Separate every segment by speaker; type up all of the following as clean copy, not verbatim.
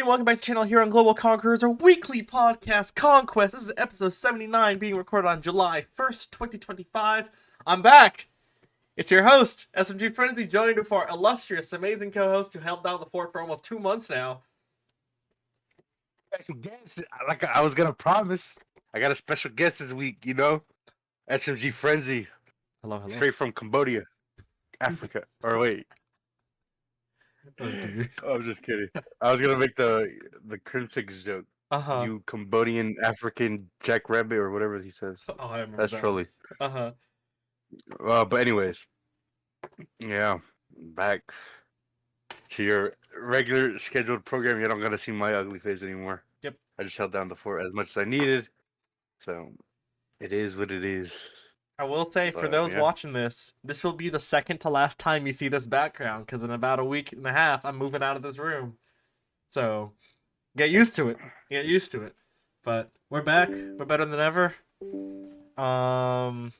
Speaker 1: everybody, welcome back to the channel here on Global Conquerors, our weekly podcast, Conquest. This is episode 79, being recorded on July 1st, 2025. I'm back! It's your host, SMGFrenzy, joined with our illustrious, amazing co-host who held down the fort for almost 2 months now.
Speaker 2: Special guest, like I was gonna promise. I got a special guest this week, SMGFrenzy,
Speaker 1: Hello, hello.
Speaker 2: straight from Cambodia, Africa. Or wait,
Speaker 1: Oh, dear.
Speaker 2: I'm just kidding. I was gonna make the Crimson joke.
Speaker 1: Uh-huh.
Speaker 2: You Cambodian African jackrabbit or whatever he says.
Speaker 1: Oh, I remember
Speaker 2: That's
Speaker 1: that.
Speaker 2: trolling.
Speaker 1: Uh-huh.
Speaker 2: But anyways, yeah, back to your regular scheduled program. You don't gotta see my ugly face anymore.
Speaker 1: Yep.
Speaker 2: I just held down the fort as much as I needed, so it is what it is.
Speaker 1: I will say, for those watching this will be the second to last time you see this background, because in about a week and a half, I'm moving out of this room. So, get used to it. Get used to it. But we're back. We're better than ever. That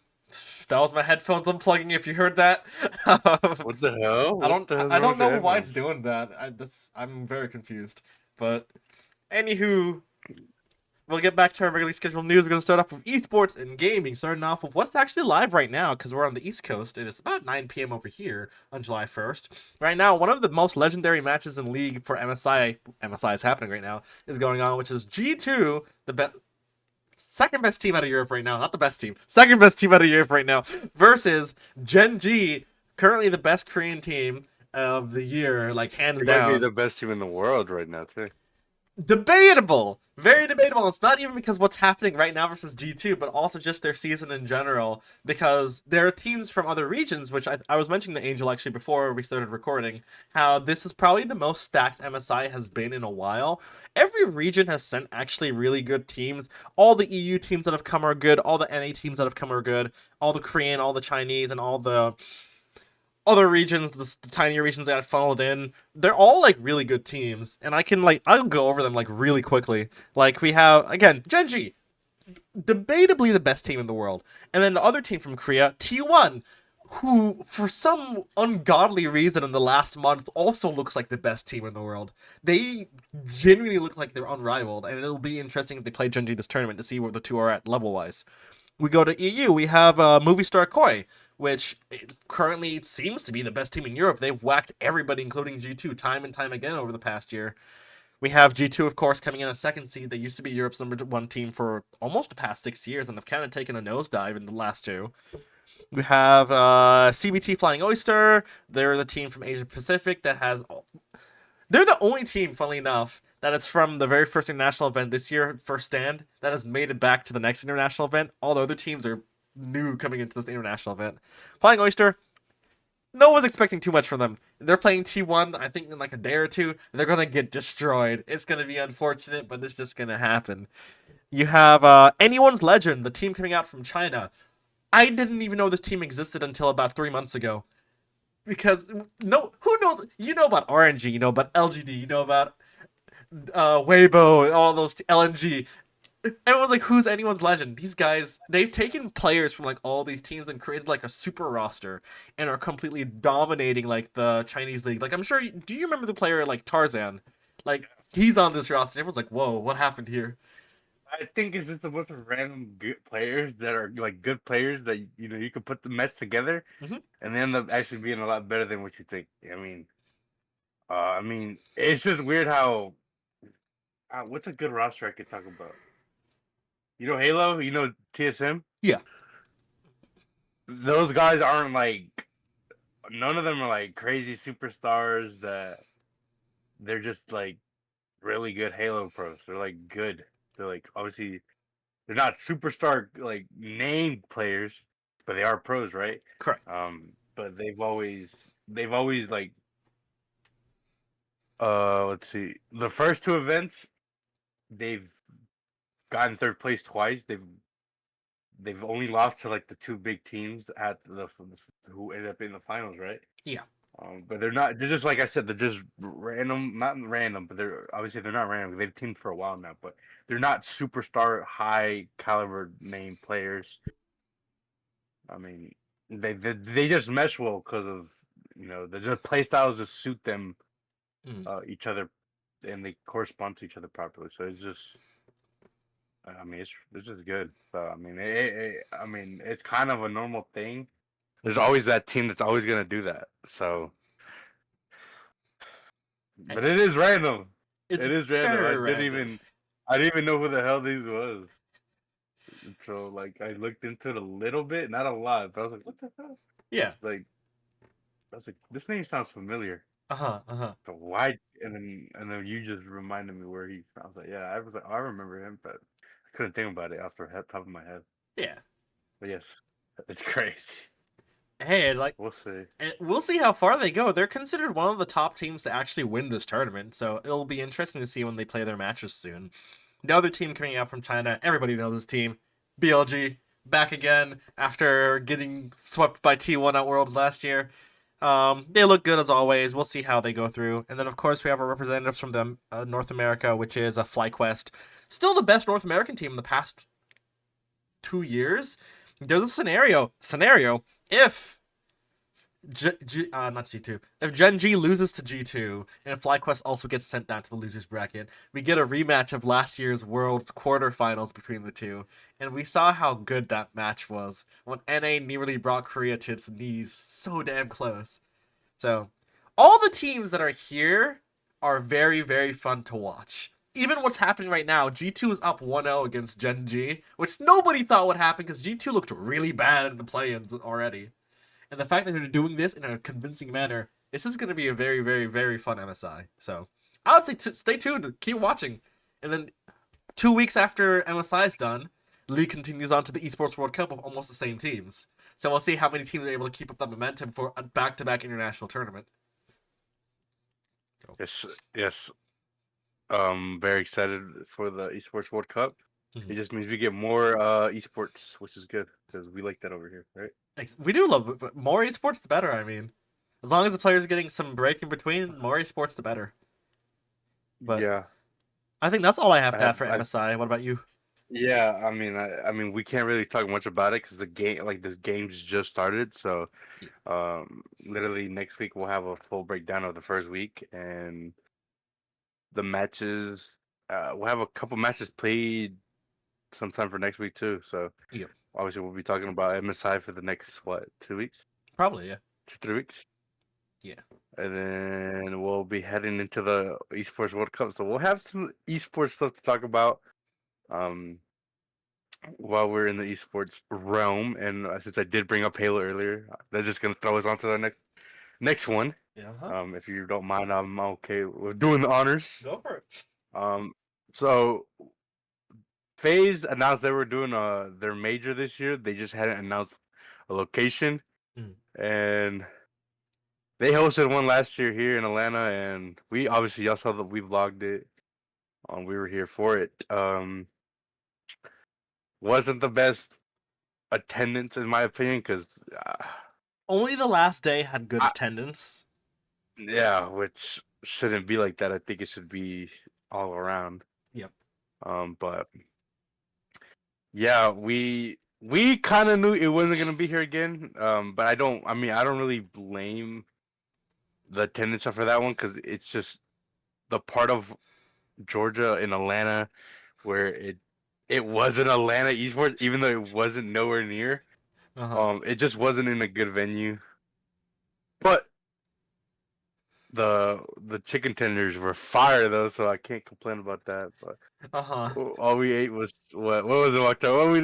Speaker 1: was my headphones unplugging. If you heard that.
Speaker 2: What the hell?
Speaker 1: I don't know why it's doing that. I'm very confused. But anywho, we'll get back to our regularly scheduled news. We're going to start off with esports and gaming, starting off with what's actually live right now, because we're on the East Coast, and it's about 9 p.m. over here on July 1st. Right now, one of the most legendary matches in League for MSI is happening right now, is going on, which is G2, the second best team out of Europe right now, not the best team, second best team out of Europe right now, versus Gen G, currently the best Korean team of the year, like hands down.
Speaker 2: Might be the best team in the world right now, too.
Speaker 1: Debatable, very debatable. It's not even because what's happening right now versus G2, but also just their season in general, because there are teams from other regions, which I was mentioning to Angel actually before we started recording, how this is probably the most stacked MSI has been in a while. Every region has sent actually really good teams. All the EU teams that have come are good, all the NA teams that have come are good, all the Korean, all the Chinese, and all the other regions, the tinier regions that funneled in, they're all like really good teams, and I'll go over them like really quickly. Like we have again Gen G, debatably the best team in the world, and then the other team from Korea, T1, who for some ungodly reason in the last month also looks like the best team in the world. They genuinely look like they're unrivaled, and it'll be interesting if they play Gen G this tournament to see where the two are at level wise. We go to EU. We have Movie Star Koi, which currently seems to be the best team in Europe. They've whacked everybody, including G2, time and time again over the past year. We have G2, of course, coming in a second seed. They used to be Europe's #1 team for almost the past 6 years, and they've kind of taken a nosedive in the last two. We have CBT Flying Oyster. They're the team from Asia Pacific that has... They're the only team, funnily enough, that is from the very first international event this year, First Stand, that has made it back to the next international event. All the other teams are new coming into this international event. Flying Oyster, no one's expecting too much from them. They're playing T1, I think, in like a day or two. They're going to get destroyed. It's going to be unfortunate, but it's just going to happen. You have Anyone's Legend, the team coming out from China. I didn't even know this team existed until about 3 months ago. Because, who knows? You know about RNG, you know about LGD, you know about Weibo, and all those LNG. Everyone's like, who's Anyone's Legend? These guys, they've taken players from like all these teams and created like a super roster and are completely dominating like the Chinese league. Like, I'm sure, do you remember the player like Tarzan? Like, he's on this roster. Everyone's like, whoa, what happened here?
Speaker 2: I think it's just a bunch of random good players that are like good players that you can put the mesh together, and they end up actually being a lot better than what you think. I mean, it's just weird how. What's a good roster I could talk about? You know Halo? You know TSM?
Speaker 1: Yeah.
Speaker 2: Those guys aren't like... None of them are like crazy superstars that... They're just like really good Halo pros. They're like good. They're like, obviously... They're not superstar like named players, but they are pros, right?
Speaker 1: Correct.
Speaker 2: But they've always like... let's see. The first two events, they've gotten third place twice. They've only lost to like the two big teams at who ended up in the finals, right?
Speaker 1: Yeah.
Speaker 2: But they're not. They're just like I said. They're just random, not random, but they're not random. They've teamed for a while now, but they're not superstar, high caliber name players. I mean, they just mesh well because of the play styles just suit them, each other and they correspond to each other properly. So it's just, I mean, it's just good. So I mean, I mean, it's kind of a normal thing. There's always that team that's always gonna do that. So, but it is random.
Speaker 1: It's
Speaker 2: It is random.
Speaker 1: very random.
Speaker 2: I didn't even know who the hell these was. So like, I looked into it a little bit, not a lot, but I was like, what the hell?
Speaker 1: Yeah.
Speaker 2: Like, I was like, this name sounds familiar.
Speaker 1: Uh-huh.
Speaker 2: So why? And then you just reminded me where he. I was like, yeah, I was like, oh, I remember him, but I couldn't think about it off the top of my head.
Speaker 1: Yeah.
Speaker 2: But yes, it's crazy.
Speaker 1: Hey, like,
Speaker 2: We'll see.
Speaker 1: and we'll see how far they go. They're considered one of the top teams to actually win this tournament, so it'll be interesting to see when they play their matches soon. The other team coming out from China, everybody knows this team. BLG, back again after getting swept by T1 at Worlds last year. They look good as always. We'll see how they go through. And then, of course, we have our representatives from them, North America, which is a FlyQuest. Still the best North American team in the past 2 years. There's a scenario if not G2. If Gen G loses to G2 and FlyQuest also gets sent down to the losers bracket, we get a rematch of last year's Worlds quarterfinals between the two. And we saw how good that match was when NA nearly brought Korea to its knees so damn close. So, all the teams that are here are very, very fun to watch. Even what's happening right now, G2 is up 1-0 against Gen G, which nobody thought would happen because G2 looked really bad in the play-ins already. And the fact that they're doing this in a convincing manner, this is going to be a very, very, very fun MSI. So I would say stay tuned, keep watching. And then 2 weeks after MSI is done, League continues on to the Esports World Cup with almost the same teams. So we'll see how many teams are able to keep up that momentum for a back-to-back international tournament.
Speaker 2: Yes. Very excited for the Esports World Cup.
Speaker 1: Mm-hmm.
Speaker 2: It just means we get more esports, which is good because we like that over here, right?
Speaker 1: We do love it, but more esports, the better. I mean, as long as the players are getting some break in between, more esports, the better. But yeah, I think that's all I have to add for MSI. What about you?
Speaker 2: Yeah, I mean, we can't really talk much about it because the game, like this game's just started. So, literally next week we'll have a full breakdown of the first week and the matches. We'll have a couple matches played sometime for next week too. So,
Speaker 1: yeah,
Speaker 2: obviously we'll be talking about MSI for the next 2 weeks?
Speaker 1: Probably, yeah.
Speaker 2: 3 weeks.
Speaker 1: Yeah.
Speaker 2: And then we'll be heading into the Esports World Cup. So we'll have some esports stuff to talk about. While we're in the esports realm, and since I did bring up Halo earlier, that's just gonna throw us on to the next one.
Speaker 1: Yeah.
Speaker 2: If you don't mind, I'm okay with doing the honors.
Speaker 1: Go for it.
Speaker 2: So FaZe announced they were doing their major this year. They just hadn't announced a location, and they hosted one last year here in Atlanta, and we obviously y'all saw that we vlogged it. We were here for it. Wasn't the best attendance in my opinion because
Speaker 1: only the last day had good attendance.
Speaker 2: Yeah, which shouldn't be like that. I think it should be all around.
Speaker 1: Yep.
Speaker 2: But yeah, we kind of knew it wasn't gonna be here again. But I don't really blame the attendance for that one because it's just the part of Georgia in Atlanta where it wasn't Atlanta Esports, even though it wasn't nowhere near. It just wasn't in a good venue. But the chicken tenders were fire though, so I can't complain about that. But all we ate was what was it, October?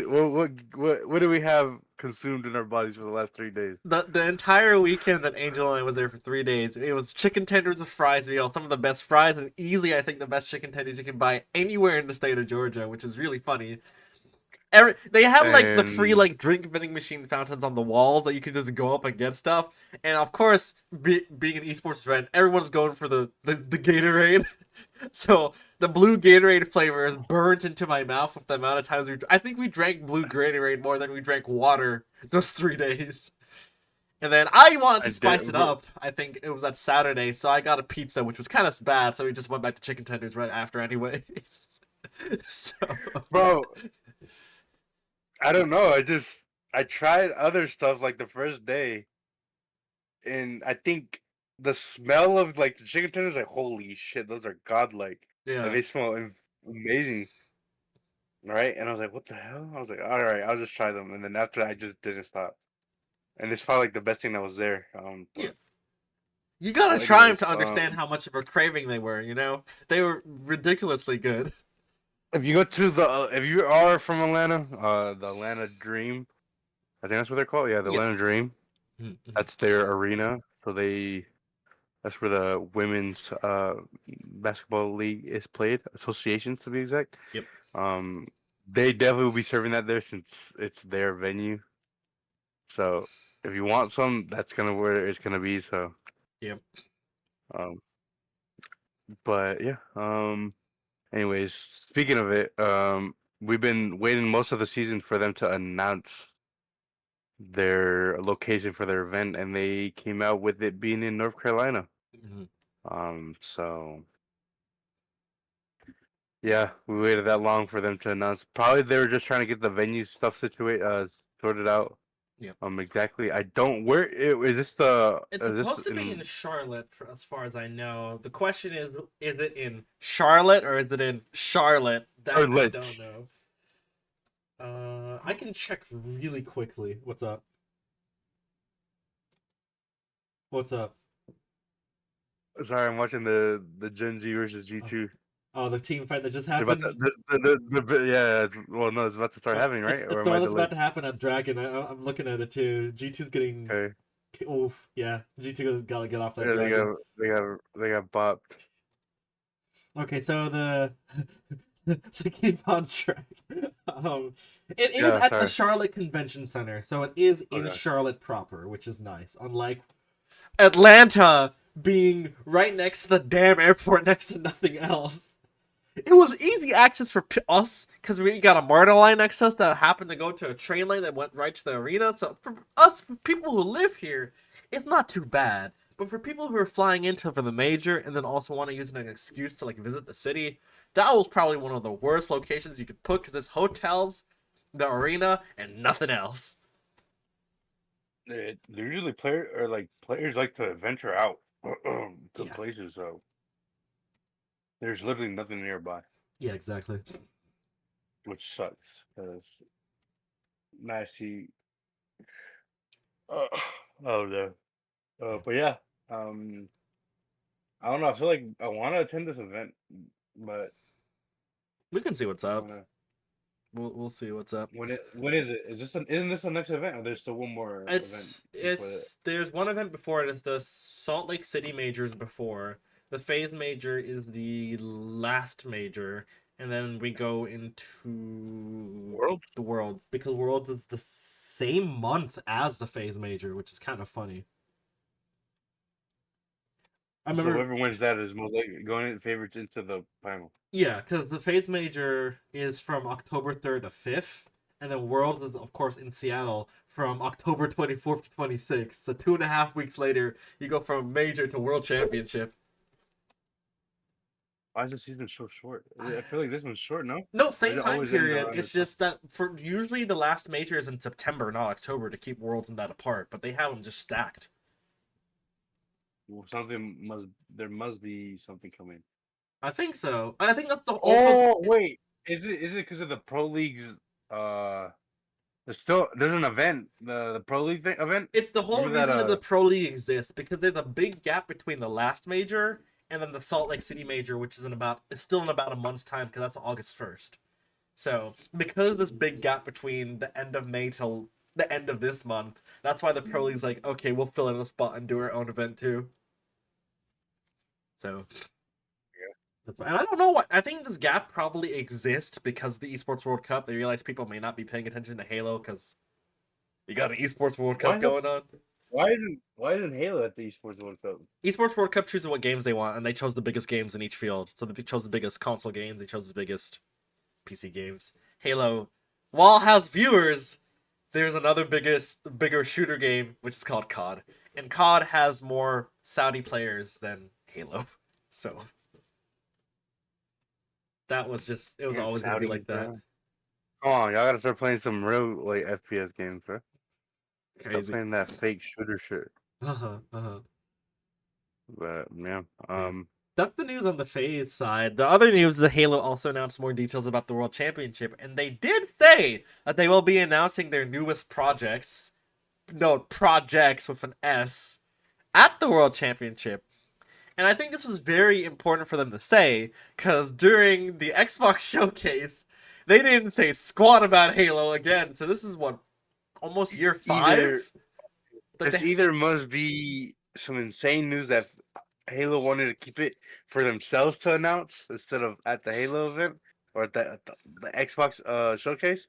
Speaker 2: What did we have consumed in our bodies for the last 3 days?
Speaker 1: The entire weekend that Angel only was there for 3 days, it was chicken tenders with fries meal, some of the best fries, and easily I think the best chicken tenders you can buy anywhere in the state of Georgia, which is really funny. They have like the free like drink vending machine fountains on the walls that you can just go up and get stuff. And of course, being an esports friend, everyone's going for the Gatorade. So the blue Gatorade flavor is burnt into my mouth with the amount of times I think we drank blue Gatorade more than we drank water those 3 days. And then I wanted to spice it up. I think it was that Saturday, so I got a pizza, which was kind of bad. So we just went back to chicken tenders right after, anyways. So,
Speaker 2: bro. I don't know. I tried other stuff like the first day, and I think the smell of like the chicken tenders, like holy shit, those are godlike. Like
Speaker 1: Yeah.
Speaker 2: they smell amazing, right? And I was like, what the hell? I was like, all right, I'll just try them. And then after that, I just didn't stop. And it's probably like the best thing that was there.
Speaker 1: Yeah.
Speaker 2: But
Speaker 1: You gotta
Speaker 2: well,
Speaker 1: try them
Speaker 2: anyways,
Speaker 1: to understand how much of a craving they were. You know, they were ridiculously good.
Speaker 2: if you go to the if you are from Atlanta, the Atlanta Dream, I think that's what they're called. Yeah, the
Speaker 1: Yeah.
Speaker 2: Atlanta Dream.
Speaker 1: Mm-hmm.
Speaker 2: That's their arena. So that's where the women's basketball league is played, associations to be exact.
Speaker 1: Yep.
Speaker 2: Um, they definitely will be serving that there since it's their venue. So if you want some, that's gonna where it's gonna be. So,
Speaker 1: Yep.
Speaker 2: um, but yeah. Anyways, speaking of it, we've been waiting most of the season for them to announce their location for their event, and they came out with it being in North Carolina.
Speaker 1: Mm-hmm.
Speaker 2: So yeah, we waited that long for them to announce. Probably they were just trying to get the venue stuff sorted out.
Speaker 1: Yep.
Speaker 2: Exactly. I don't. Where is this the?
Speaker 1: It's
Speaker 2: Is this
Speaker 1: supposed to be in
Speaker 2: in
Speaker 1: Charlotte, as far as I know. The question is it in Charlotte or is it in Charlotte? That I
Speaker 2: Charlotte?
Speaker 1: don't know. I can check really quickly. What's up? What's up?
Speaker 2: Sorry, I'm watching the Gen Z versus
Speaker 1: Oh,
Speaker 2: G2.
Speaker 1: oh, the team fight that just
Speaker 2: They're about to,
Speaker 1: happened.
Speaker 2: yeah. Well, no, it's about to start
Speaker 1: Oh,
Speaker 2: happening, right?
Speaker 1: it's
Speaker 2: Or
Speaker 1: the
Speaker 2: am I
Speaker 1: one that's about
Speaker 2: delayed?
Speaker 1: to happen at Dragon. I'm looking at it too. G2's getting.
Speaker 2: Okay.
Speaker 1: Oh yeah, G2's gotta get off that
Speaker 2: Yeah,
Speaker 1: Dragon.
Speaker 2: they got bopped.
Speaker 1: Okay, so the to keep on track, it is
Speaker 2: Yeah,
Speaker 1: at the
Speaker 2: sorry.
Speaker 1: Charlotte Convention Center, so it is in
Speaker 2: Okay.
Speaker 1: Charlotte proper, which is nice. Unlike Atlanta being right next to the damn airport, next to nothing else. It was easy access for us because we got a MARTA line next to us that happened to go to a train line that went right to the arena. So for us people who live here, it's not too bad. But for people who are flying into for the major and then also want to use it as an excuse to like visit the city, that was probably one of the worst locations you could put because it's hotels, the arena, and nothing else.
Speaker 2: They're usually players like to venture out to
Speaker 1: Yeah,
Speaker 2: places, so there's literally nothing nearby,
Speaker 1: yeah, exactly.
Speaker 2: which sucks. Cause now I see. Uh, oh no.
Speaker 1: Yeah,
Speaker 2: But yeah. Um, I don't know. I feel like I want to attend this event, but
Speaker 1: we can see what's
Speaker 2: I
Speaker 1: up.
Speaker 2: want to.
Speaker 1: We'll see what's up.
Speaker 2: When is it? Isn't this the next event? Or there's still one more event before that?
Speaker 1: It's there's one event before it. It's the Salt Lake City majors before. The Faze Major is the last major, and then we go into
Speaker 2: World.
Speaker 1: the Worlds because Worlds is the same month as the Faze Major, which is kind of funny. I
Speaker 2: So
Speaker 1: remember,
Speaker 2: whoever wins that is most likely going in favorites into the final.
Speaker 1: yeah, because the Faze Major is from October 3rd to 5th, and then Worlds is of course in Seattle from October 24th to 26th. So 2.5 weeks later, you go from Major to World Championship.
Speaker 2: Why is the season so short? I feel like this one's short, no?
Speaker 1: No,
Speaker 2: Or does
Speaker 1: same
Speaker 2: it
Speaker 1: time
Speaker 2: always end
Speaker 1: period.
Speaker 2: around
Speaker 1: It's
Speaker 2: this time?
Speaker 1: just that for usually the last major is in September, not October, to keep Worlds and that apart. But they have them just stacked.
Speaker 2: Well, there must be something coming.
Speaker 1: I think so. I think that's the also.
Speaker 2: Oh wait, is it because of the pro leagues? Uh, there's an event, the pro league event.
Speaker 1: It's the whole
Speaker 2: Remember that?
Speaker 1: reason that the pro league exists because there's a big gap between the last major and then the Salt Lake City major, which is still in about a month's time because that's August 1st. So because of this big gap between the end of May till the end of this month, that's why the pro league's like, okay, we'll fill in a spot and do our own event too. So and I don't know what I think this gap probably exists because of the Esports World Cup. They realize people may not be paying attention to Halo because you got an Esports World
Speaker 2: why
Speaker 1: Cup
Speaker 2: is it,
Speaker 1: going on.
Speaker 2: why isn't Halo at the Esports World Cup?
Speaker 1: Esports World Cup chooses what games they want, and they chose the biggest games in each field. So they chose the biggest console games. They chose the biggest PC games. Halo, while it has viewers, there's another bigger shooter game which is called COD, and COD has more Saudi players than Halo. So it was
Speaker 2: Damn,
Speaker 1: always gonna be
Speaker 2: Saudis,
Speaker 1: like that.
Speaker 2: bro. Come on, y'all gotta start playing some real like FPS games, bro. Stop
Speaker 1: Crazy.
Speaker 2: playing that fake shooter shit.
Speaker 1: Uh huh. Uh huh.
Speaker 2: But yeah,
Speaker 1: Yeah. That's the news on the Faze side. The other news is that Halo also announced more details about the World Championship, and they did say that they will be announcing their newest projects. No, projects with an S at the World Championship. And I think this was very important for them to say, because during the Xbox showcase, they didn't say squat about Halo again. So this is what, almost year
Speaker 2: either
Speaker 1: 5? That
Speaker 2: this
Speaker 1: they...
Speaker 2: either must be some insane news that Halo wanted to keep it for themselves to announce instead of at the Halo event or at the Xbox showcase.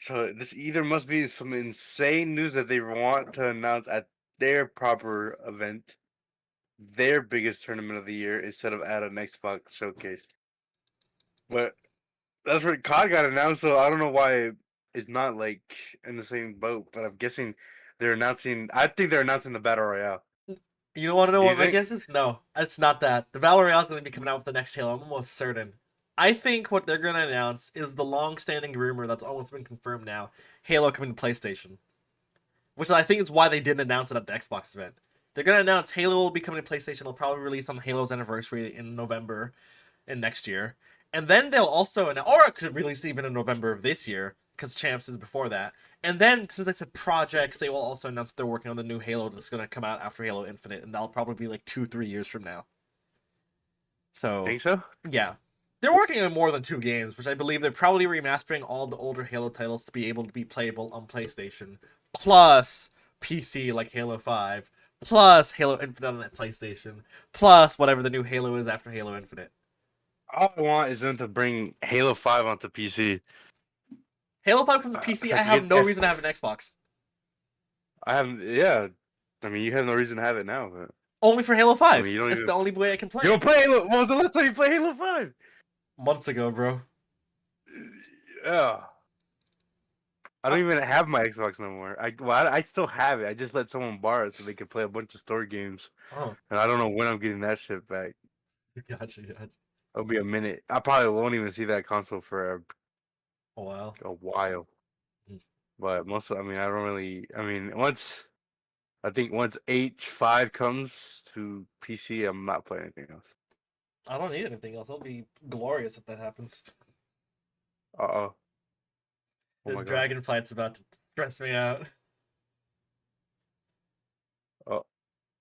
Speaker 2: So this either must be some insane news that they want to announce at their proper event, their biggest tournament of the year, instead of at an Xbox showcase. But that's where COD got announced, so I don't know why it's not like in the same boat. But I'm guessing they're announcing. I think they're announcing the battle royale.
Speaker 1: You don't want to know
Speaker 2: Do you
Speaker 1: what my
Speaker 2: think?
Speaker 1: guess is? No, it's not that. The Battle Royale is going to be coming out with the next Halo. I'm almost certain. I think what they're going to announce is the long-standing rumor that's almost been confirmed now: Halo coming to PlayStation, which I think is why they didn't announce it at the Xbox event. They're going to announce Halo will be coming to PlayStation. They'll probably release on Halo's anniversary in November in next year, and then they'll also, or it could release even in November of this year because Champs is before that. And then, since I said projects, they will also announce they're working on the new Halo that's going to come out after Halo Infinite, and that'll probably be like 2-3 years from now. So,
Speaker 2: Think so?
Speaker 1: yeah. They're working on more than 2 games, which I believe they're probably remastering all the older Halo titles to be able to be playable on PlayStation, plus PC like Halo 5, plus Halo Infinite on that PlayStation, plus whatever the new Halo is after Halo Infinite.
Speaker 2: All I want is them to bring Halo 5 onto PC.
Speaker 1: Halo 5 comes to PC,
Speaker 2: So I
Speaker 1: I
Speaker 2: can
Speaker 1: have
Speaker 2: get
Speaker 1: no reason to have an Xbox.
Speaker 2: I have, yeah. I mean, you have no reason to have it now, but
Speaker 1: Only for Halo
Speaker 2: I mean,
Speaker 1: 5.
Speaker 2: you don't
Speaker 1: It's
Speaker 2: even.
Speaker 1: the only way I can
Speaker 2: You
Speaker 1: play
Speaker 2: don't
Speaker 1: it.
Speaker 2: play Halo. When was the last time you played Halo 5?
Speaker 1: Months ago, bro.
Speaker 2: Yeah. I
Speaker 1: Uh,
Speaker 2: don't even have my Xbox no more. I still have it. I just let someone borrow it so they could play a bunch of story games.
Speaker 1: oh,
Speaker 2: And I don't know when I'm getting that shit back.
Speaker 1: gotcha.
Speaker 2: It'll be a minute. I probably won't even see that console for
Speaker 1: Oh, wow.
Speaker 2: a while. But I mean, I don't really. I mean, I think once H5 comes to PC, I'm not playing anything else.
Speaker 1: I don't need anything else. It'll be glorious if that happens.
Speaker 2: Uh-oh. Oh
Speaker 1: This
Speaker 2: my god.
Speaker 1: dragonflight's about to stress me out.
Speaker 2: Oh.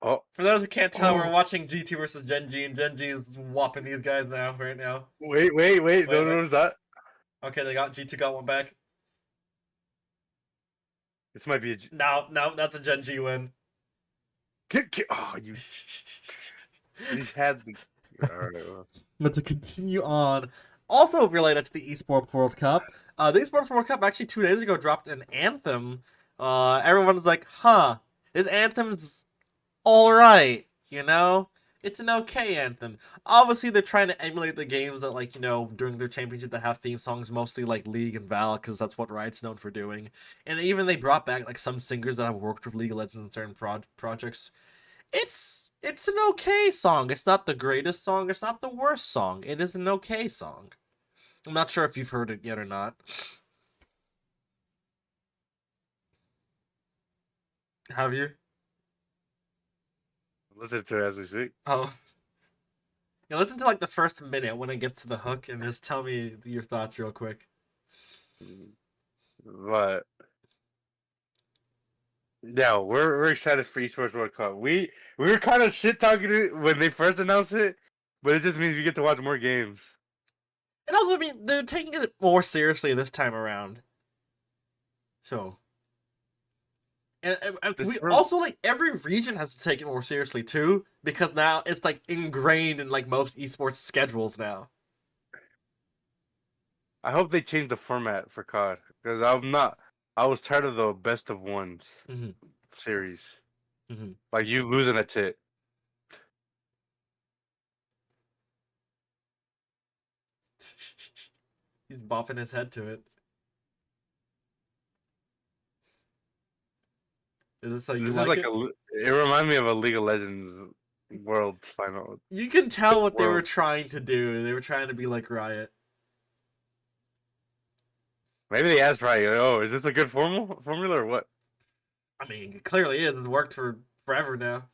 Speaker 2: Oh.
Speaker 1: For those who can't tell, we're
Speaker 2: Oh.
Speaker 1: watching G2 versus Gen.G, and Gen.G is whopping these guys now, right now.
Speaker 2: Wait.
Speaker 1: Wait,
Speaker 2: No,
Speaker 1: wait.
Speaker 2: no, that.
Speaker 1: Okay, G2 got one back.
Speaker 2: This might be a.
Speaker 1: No, that's a Gen.G win.
Speaker 2: Oh, you just had the. Alright, well.
Speaker 1: But to continue on, also related to the Esports World Cup, the Esports World Cup actually 2 days ago dropped an anthem. Everyone's like, huh, this anthem's alright, you know? It's an okay anthem. Obviously, they're trying to emulate the games that, like, during their championship that have theme songs, mostly like League and Val, because that's what Riot's known for doing. And even they brought back, like, some singers that have worked with League of Legends in certain projects. It's an okay song. It's not the greatest song. It's not the worst song. It is an okay song. I'm not sure if you've heard it yet or not. Have you?
Speaker 2: Listen to it as we speak.
Speaker 1: Oh. Yeah, listen to like the first minute when it gets to the hook and just tell me your thoughts real quick.
Speaker 2: But yeah, we're excited for Esports World Cup. We were kind of shit talking it when they first announced it, but it just means we get to watch more games.
Speaker 1: And also, I mean, they're taking it more seriously this time around. So. And we also, like, every region has to take it more seriously, too, because now it's, like, ingrained in, like, most esports schedules now.
Speaker 2: I hope they change the format for COD because I was tired of the best of ones series. Like you losing a tit.
Speaker 1: He's bopping his head to it. Is this how you
Speaker 2: This is
Speaker 1: like
Speaker 2: like
Speaker 1: it?
Speaker 2: it reminds me of a League of Legends World Final.
Speaker 1: You can tell what they were
Speaker 2: World.
Speaker 1: trying to do. They were trying to be like Riot.
Speaker 2: Maybe they asked Riot, "Oh, is this a good formula or what?"
Speaker 1: I mean, it clearly is. It's worked for forever now.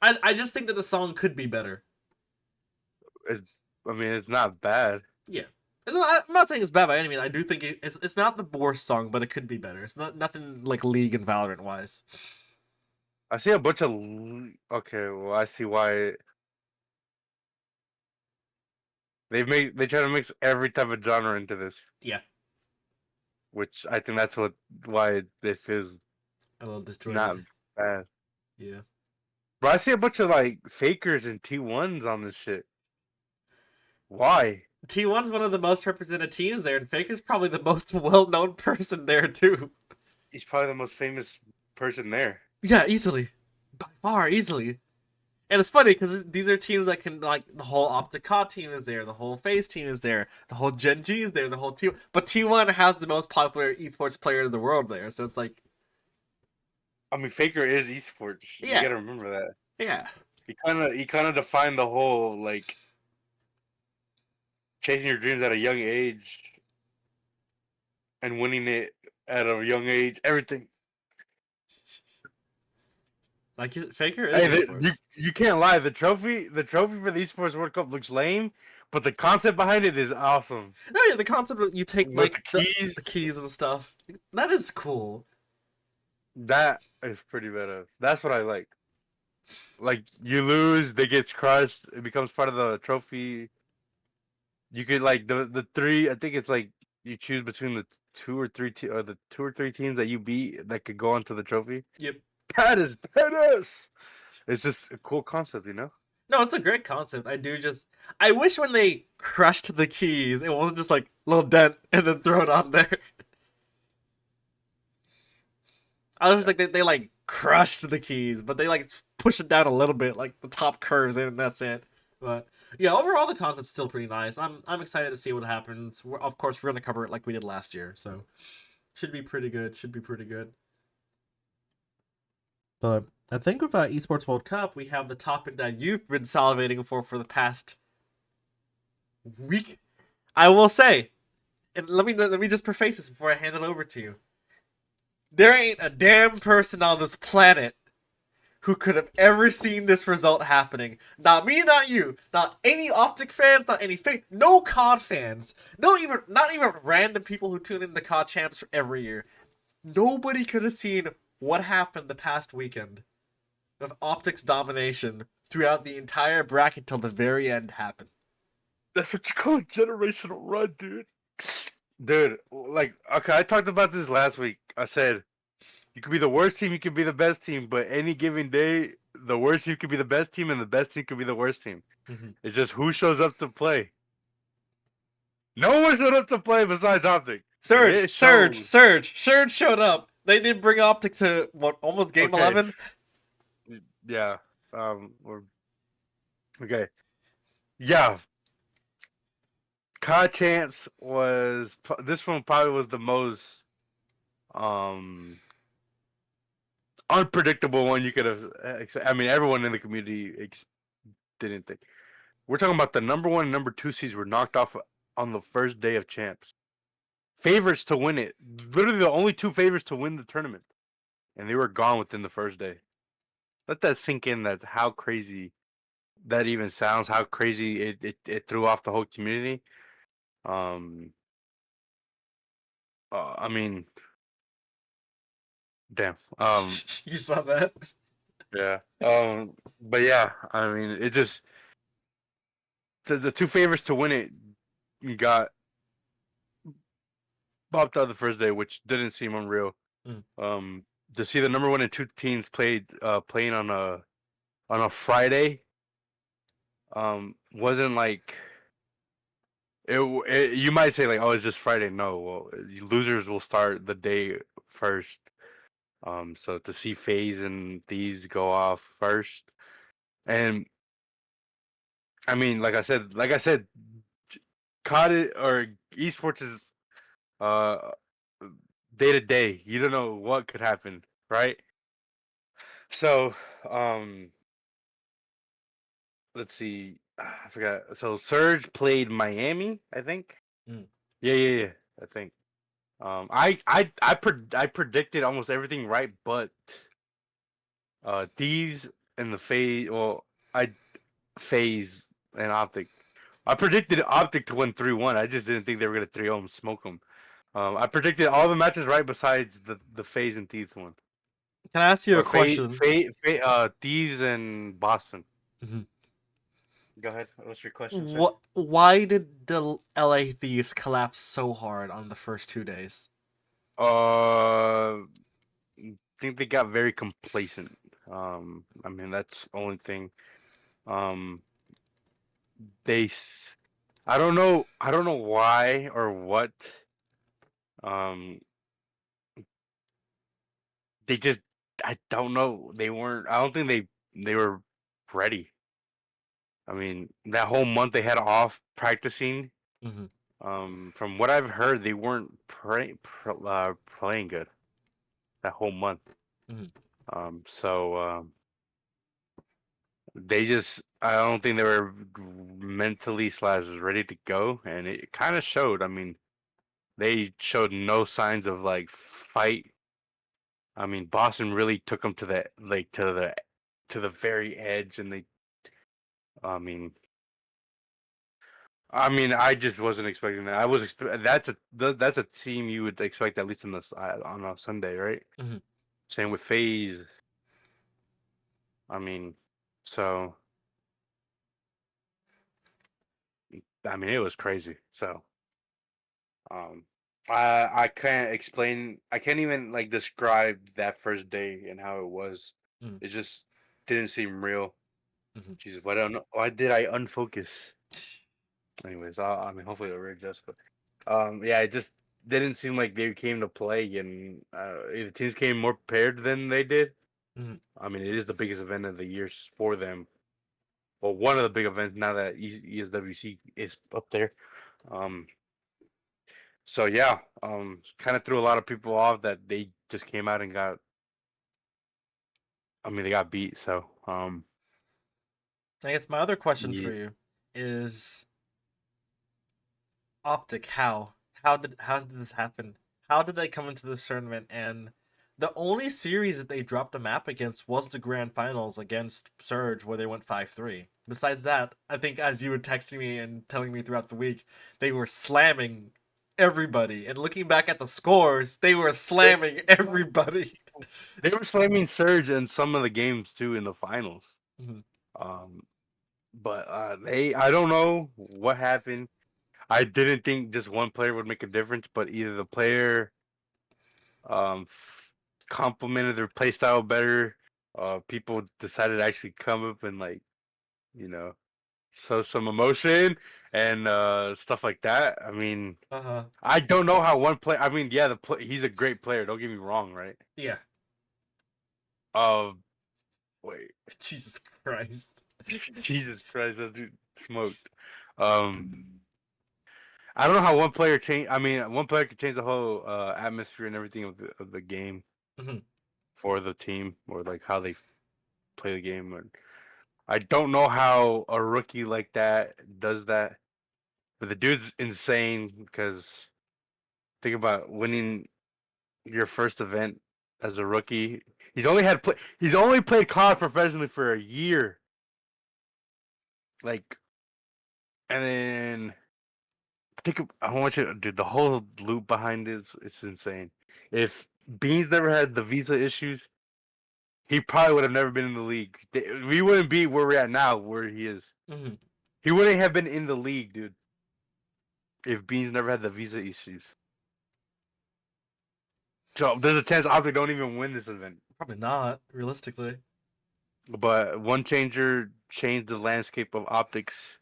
Speaker 1: I just think that the song could be better.
Speaker 2: It's, I mean, it's not bad.
Speaker 1: Yeah. I'm not saying it's bad by any means. I do think it's not the worst song, but it could be better. It's not nothing like League and Valorant wise.
Speaker 2: I see a bunch of. Okay, well, I see why they try to mix every type of genre into this,
Speaker 1: Yeah,
Speaker 2: which I think that's why it feels
Speaker 1: a little
Speaker 2: not
Speaker 1: disjointed.
Speaker 2: bad.
Speaker 1: Yeah.
Speaker 2: But I see a bunch of like fakers and T1s on this shit. Why?
Speaker 1: T1's one of the most represented teams there, and Faker's probably the most well-known person there too.
Speaker 2: He's probably the most famous person there.
Speaker 1: Yeah, easily, by far, easily. And it's funny because these are teams that can like the whole Optic team is there, the whole Faze team is there, the whole Gen G is there, the whole team. But T1 has the most popular esports player in the world there, so it's like,
Speaker 2: I mean, Faker is esports. You
Speaker 1: yeah,
Speaker 2: gotta remember that.
Speaker 1: yeah.
Speaker 2: He kind of defined the whole like chasing your dreams at a young age and winning it at a young age. Everything.
Speaker 1: Like Faker is
Speaker 2: Hey, you
Speaker 1: esports.
Speaker 2: you can't lie. The trophy for the Esports World Cup looks lame, but the concept behind it is awesome.
Speaker 1: No, yeah, the concept of you take
Speaker 2: With the
Speaker 1: like
Speaker 2: keys,
Speaker 1: the keys and stuff. That is cool.
Speaker 2: that is pretty badass. That's what I like. Like you lose, they get crushed. It becomes part of the trophy. You could like the three. I think it's like you choose between the the 2 or 3 teams that you beat that could go onto the trophy.
Speaker 1: Yep.
Speaker 2: That is badass. It's just a cool concept, you know.
Speaker 1: No, it's a great concept. I wish when they crushed the keys, it wasn't just like little dent and then throw it on there. I was like they like crushed the keys, but they like push it down a little bit, like the top curves in, and that's it. But yeah, overall the concept's still pretty nice. I'm excited to see what happens. Of course, we're gonna cover it like we did last year, so should be pretty good. Should be pretty good. But I think with Esports World Cup, we have the topic that you've been salivating for the past week. I will say, and let me just preface this before I hand it over to you. There ain't a damn person on this planet who could have ever seen this result happening. Not me, not you, not any Optic fans, not any fake, no COD fans, not even random people who tune in to COD champs every year. Nobody could have seen what happened the past weekend of Optic's domination throughout the entire bracket till the very end happened.
Speaker 2: That's what you call a generational run, dude. Dude, like, okay, I talked about this last week. I said you could be the worst team, you could be the best team, but any given day, the worst team could be the best team, and the best team could be the worst team.
Speaker 1: Mm-hmm.
Speaker 2: It's just who shows up to play. No one showed up to play besides Optic, and it showed.
Speaker 1: Surge showed up. They did bring Optic to what almost game
Speaker 2: Okay,
Speaker 1: 11.
Speaker 2: yeah, okay, yeah. COD champs this one probably was the most um unpredictable one you could have. I mean, everyone in the community didn't think. We're talking about the number 1 and number 2 seeds were knocked off on the first day of champs. Favorites to win it, literally the only 2 favorites to win the tournament, and they were gone within the first day. Let that sink in. That's how crazy that even sounds. How crazy it threw off the whole community. Um, I mean, damn.
Speaker 1: You saw that?
Speaker 2: Yeah. But yeah, I mean, it just the 2 favorites to win it got popped out the first day, which didn't seem unreal.
Speaker 1: Mm.
Speaker 2: To see the number 1 and 2 teams playing on a Friday, wasn't like it. You might say like, oh, it's just Friday. No, well, losers will start the day first. So to see FaZe and Thieves go off first, and I mean, like I said, COD or esports is uh day to day. You don't know what could happen, right? So, let's see. I forgot. So Surge played Miami, I think.
Speaker 1: Mm.
Speaker 2: Yeah. I think. I predicted almost everything right, but Thieves in the Phase. Well, I Phase and Optic. I predicted Optic to win 3-1. I just didn't think they were gonna 3-0 and smoke them. I predicted all the matches right besides the Phase and Thieves one.
Speaker 1: Can I ask you a
Speaker 2: Or
Speaker 1: question?
Speaker 2: Thieves and Boston.
Speaker 1: Mhm.
Speaker 2: Go ahead. What's your question, sir?
Speaker 1: What? Why did the LA Thieves collapse so hard on the first 2 days?
Speaker 2: I think they got very complacent. I mean that's the only thing. Um, they, I don't know why or what. Um, they just, I don't know. They weren't. I don't think they were ready. I mean, that whole month they had off practicing.
Speaker 1: Mm-hmm.
Speaker 2: From what I've heard, they weren't playing good that whole month.
Speaker 1: Mm-hmm.
Speaker 2: So they just, I don't think they were mentally slash ready to go, and it kind of showed. I mean, they showed no signs of like fight. I mean, Boston really took them to the like to the very edge, and they. I mean, I just wasn't expecting that. I was that's a team you would expect at least on a Sunday, right?
Speaker 1: Mm-hmm.
Speaker 2: Same with FaZe. I mean, so I mean, it was crazy. So, um, I can't explain. I can't even like describe that first day and how it was.
Speaker 1: Mm-hmm.
Speaker 2: It just didn't seem real.
Speaker 1: Mm-hmm.
Speaker 2: Jesus, why don't why did I unfocus? Anyways, I mean, hopefully it'll readjust. But yeah, it just didn't seem like they came to play, and the teams came more prepared than they did.
Speaker 1: Mm-hmm.
Speaker 2: I mean, it is the biggest event of the year for them. Well, one of the big events now that ESWC is up there. Um, so yeah, kind of threw a lot of people off that they just came out and got. I mean, they got beat. So
Speaker 1: I guess my other question for
Speaker 2: yeah.
Speaker 1: you is Optic. How did this happen? How did they come into this tournament? And the only series that they dropped a map against was the grand finals against Surge, where they went 5-3. Besides that, I think as you were texting me and telling me throughout the week, they were slamming everybody. And looking back at the scores, they were slamming everybody.
Speaker 2: They were slamming Surge in some of the games too in the finals.
Speaker 1: Mhm.
Speaker 2: Um, but I don't know what happened. I didn't think just one player would make a difference, but either the player complemented their playstyle better, people decided to actually come up and like, you know, show some emotion and stuff like that. I mean,
Speaker 1: Uh-huh.
Speaker 2: I don't know how one player. I mean, yeah, he's a great player. Don't get me wrong, right?
Speaker 1: Yeah.
Speaker 2: Uh, wait,
Speaker 1: Jesus Christ.
Speaker 2: Jesus Christ, that dude smoked. Um, I don't know how one player change. I mean, one player could change the whole atmosphere and everything of the game
Speaker 1: Mhm.
Speaker 2: for the team, or like how they play the game. Or I don't know how a rookie like that does that, but the dude's insane because think about winning your first event as a rookie. He's only played COD professionally for a year, like, and then I want you, dude. The whole loop behind it's insane. If Beans never had the visa issues, he probably would have never been in the league. We wouldn't be where we're at now, where he is.
Speaker 1: Mhm.
Speaker 2: He wouldn't have been in the league, dude, if Beans never had the visa issues. So there's a chance Optic don't even win this event.
Speaker 1: Probably not, realistically.
Speaker 2: But one changer changed the landscape of Optic's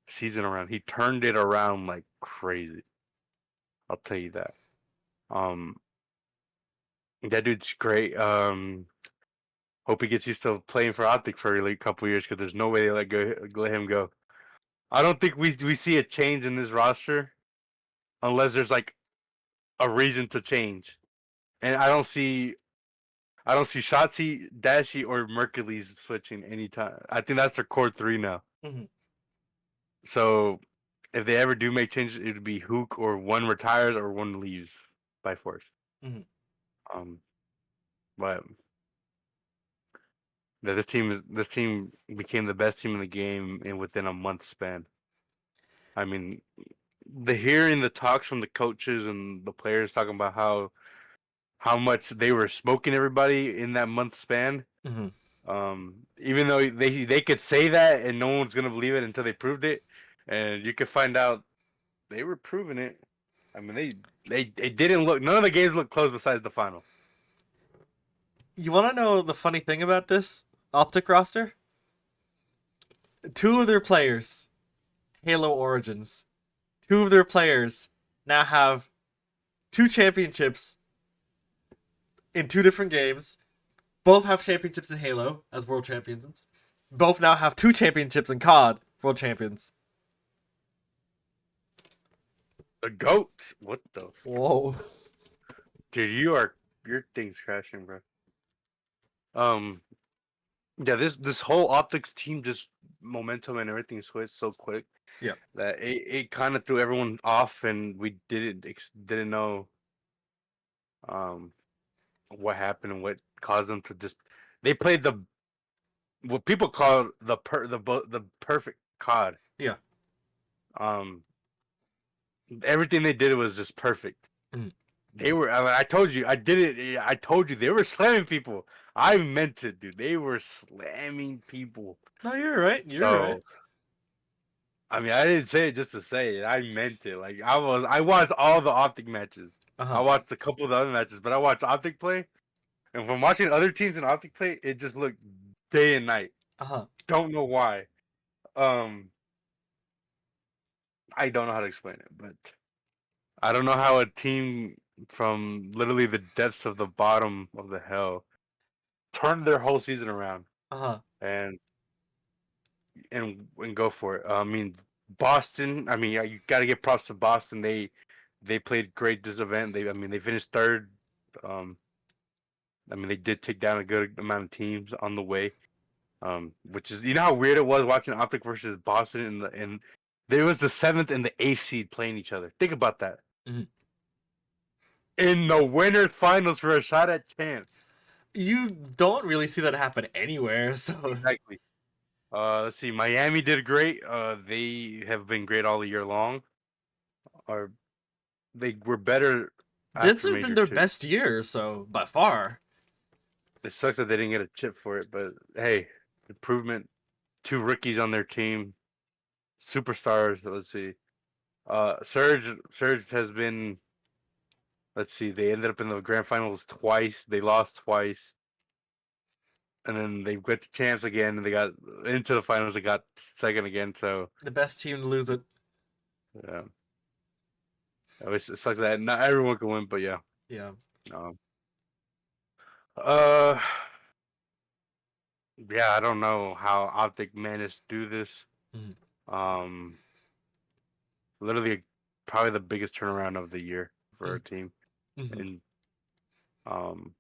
Speaker 2: season around. He turned it around like crazy. I'll tell you that. Um, that dude's great. Hope he gets used to playing for Optic for a couple years because there's no way they let him go. I don't think we see a change in this roster unless there's like a reason to change. And I don't see Shotzi, Dashy, or Mercules switching anytime. I think that's their core three now.
Speaker 1: Mhm.
Speaker 2: So if they ever do make changes, it would be Hook or one retires or one leaves by force.
Speaker 1: Mhm.
Speaker 2: Um, but Yeah, this team became the best team in the game in within a month span. I mean, hearing the talks from the coaches and the players talking about how much they were smoking everybody in that month span.
Speaker 1: Mm-hmm.
Speaker 2: Even though they could say that and no one's gonna believe it until they proved it, and you could find out they were proving it. I mean, they didn't look. None of the games looked close besides the final.
Speaker 1: You want to know the funny thing about this Optic roster? Two of their players, Halo Origins, two of their players now have two championships in two different games. Both have championships in Halo as world champions. Both now have two championships in COD world champions.
Speaker 2: The goats. What the
Speaker 1: Whoa.
Speaker 2: dude? Your thing's crashing, bro. Um, yeah, this whole optics team just momentum and everything switched so quick.
Speaker 1: Yeah.
Speaker 2: That it kind of threw everyone off, and we didn't know what happened and what caused them to just they played what people call the perfect COD.
Speaker 1: Yeah.
Speaker 2: Um, everything they did was just perfect.
Speaker 1: Mm.
Speaker 2: They were. I told you. I did it. I told you they were slamming people. I meant it, dude. They were slamming people.
Speaker 1: No, you're right. You're right.
Speaker 2: So I mean, I didn't say it just to say it. I meant it. Like I watched all the Optic matches. I
Speaker 1: Uh-huh.
Speaker 2: watched a couple of the other matches, but I watched Optic play. And from watching other teams in Optic play, it just looked day and night.
Speaker 1: Uh-huh.
Speaker 2: Don't know why. Um, I don't know how to explain it, but I don't know how a team from literally the depths of the bottom of the hell turned their whole season around
Speaker 1: Uh-huh.
Speaker 2: and and go for it. I mean, Boston. I mean, yeah, you got to give props to Boston. They played great this event. They finished third. Um, I mean, they did take down a good amount of teams on the way. Which is how weird it was watching Optic versus Boston and there was the 7th and the 8th seed playing each other. Think about that.
Speaker 1: Mm-hmm.
Speaker 2: In the winners finals for a shot at chance.
Speaker 1: You don't really see that happen anywhere, so
Speaker 2: Exactly. Let's see. Miami did great. They have been great all year long. Or they were better
Speaker 1: this
Speaker 2: after
Speaker 1: has been
Speaker 2: Major
Speaker 1: their
Speaker 2: 2.
Speaker 1: best year, so by far.
Speaker 2: It sucks that they didn't get a chip for it, but hey, improvement. 2 rookies on their team. Superstars. Let's see. Surge has been. Let's see. They ended up in the grand finals twice. They lost twice, and then they got the champs again, and they got into the finals. They got second again. So
Speaker 1: The best team to lose it.
Speaker 2: yeah, it sucks that not everyone can win, but yeah.
Speaker 1: Yeah.
Speaker 2: Um, uh, yeah. I don't know how Optic managed to do this.
Speaker 1: Mm-hmm.
Speaker 2: Um, literally, probably the biggest turnaround of the year for a team,
Speaker 1: Mm-hmm.
Speaker 2: and um,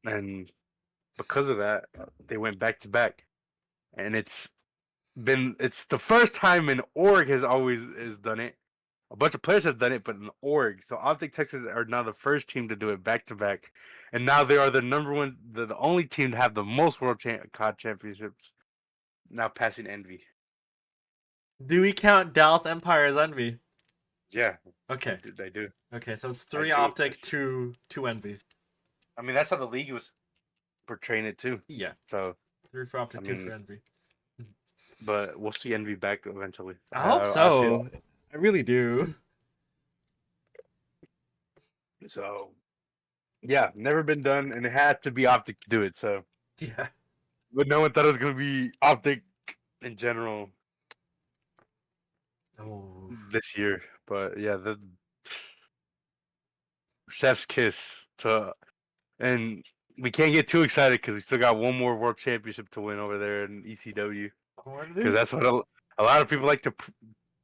Speaker 2: and because of that, they went back to back, and it's the first time an org has done it. A bunch of players have done it, but an org. So Optic Texas are now the first team to do it back to back, and now they are the number one, the only team to have the most COD championships, now passing Envy.
Speaker 1: Do we count Dallas Empire as Envy?
Speaker 2: Yeah,
Speaker 1: Okay.
Speaker 2: they do.
Speaker 1: Okay, so it's
Speaker 2: I
Speaker 1: 3
Speaker 2: do.
Speaker 1: Optic, two Envy.
Speaker 2: I mean, that's how the league was portraying it too.
Speaker 1: Yeah.
Speaker 2: So
Speaker 1: 3 for Optic,
Speaker 2: I
Speaker 1: 2
Speaker 2: mean,
Speaker 1: for Envy.
Speaker 2: but we'll see Envy back eventually.
Speaker 1: I hope
Speaker 2: I see.
Speaker 1: so. I really do.
Speaker 2: So yeah, never been done, and it had to be Optic to do it. So
Speaker 1: Yeah.
Speaker 2: but no one thought it was gonna be Optic in general
Speaker 1: Oh.
Speaker 2: this year. But yeah, the chef's kiss to, and we can't get too excited because we still got one more world championship to win over there in ECW. Because that's what a lot of people like to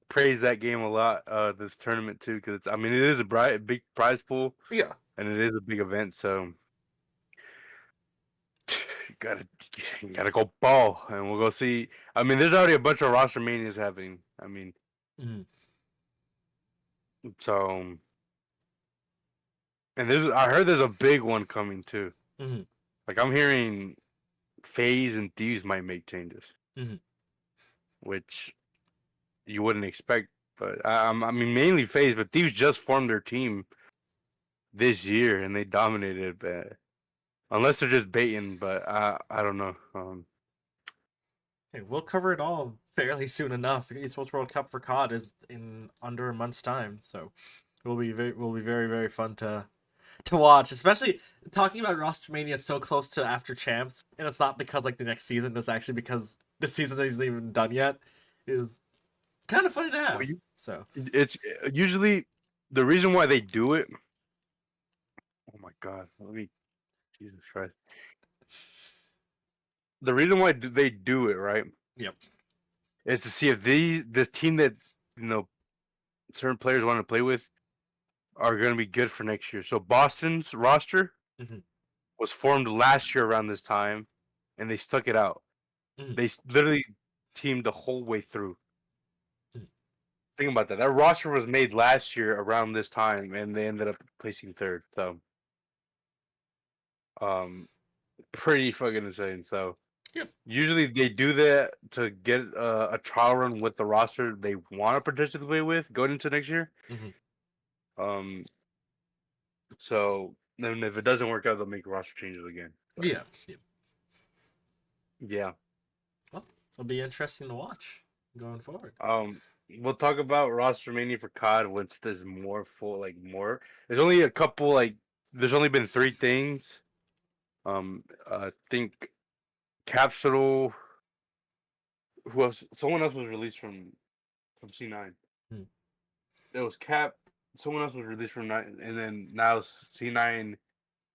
Speaker 2: praise that game a lot. This tournament too, because I mean it is a big prize pool.
Speaker 1: Yeah.
Speaker 2: And it is a big event, so you gotta go ball, and we'll go see. I mean, there's already a bunch of roster manias happening. I mean,
Speaker 1: Mm-hmm.
Speaker 2: so and I heard there's a big one coming too.
Speaker 1: Mm-hmm.
Speaker 2: Like I'm hearing Faze and Thieves might make changes,
Speaker 1: Mhm.
Speaker 2: which you wouldn't expect. But I mean, mainly Faze, but Thieves just formed their team this year and they dominated. But unless they're just baiting, but I don't know.
Speaker 1: Hey, we'll cover it all fairly soon enough. Esports World Cup for COD is in under a month's time, so it will be very very fun to watch. Especially talking about roster mania so close to after champs, and it's not because like the next season. It's actually because the season isn't even done yet. Is kind of funny to
Speaker 2: Well,
Speaker 1: have. So
Speaker 2: it's usually the reason why they do it. Oh my God! Jesus Christ! The reason why they do it, right,
Speaker 1: yep.
Speaker 2: is to see if this team that you know certain players want to play with are going to be good for next year. So Boston's roster
Speaker 1: Hmm.
Speaker 2: was formed last year around this time, and they stuck it out.
Speaker 1: Hmm.
Speaker 2: They literally teamed the whole way through.
Speaker 1: Hmm.
Speaker 2: Think about that. That roster was made last year around this time, and they ended up placing third. So, um, pretty fucking insane. So,
Speaker 1: Yep.
Speaker 2: usually they do that to get a trial run with the roster they want to participate with going into next year.
Speaker 1: Hmm.
Speaker 2: Um, so then if it doesn't work out, they'll make roster changes again. But
Speaker 1: Yeah. Yep.
Speaker 2: yeah.
Speaker 1: Well, it'll be interesting to watch going forward.
Speaker 2: We'll talk about roster mania for COD once there's more full, like more. There's only a couple, like there's only been three things. I think Capsule. Who else? Someone else was released from C9.
Speaker 1: Hmm.
Speaker 2: It was Cap. Someone else was released from 9, and then now C9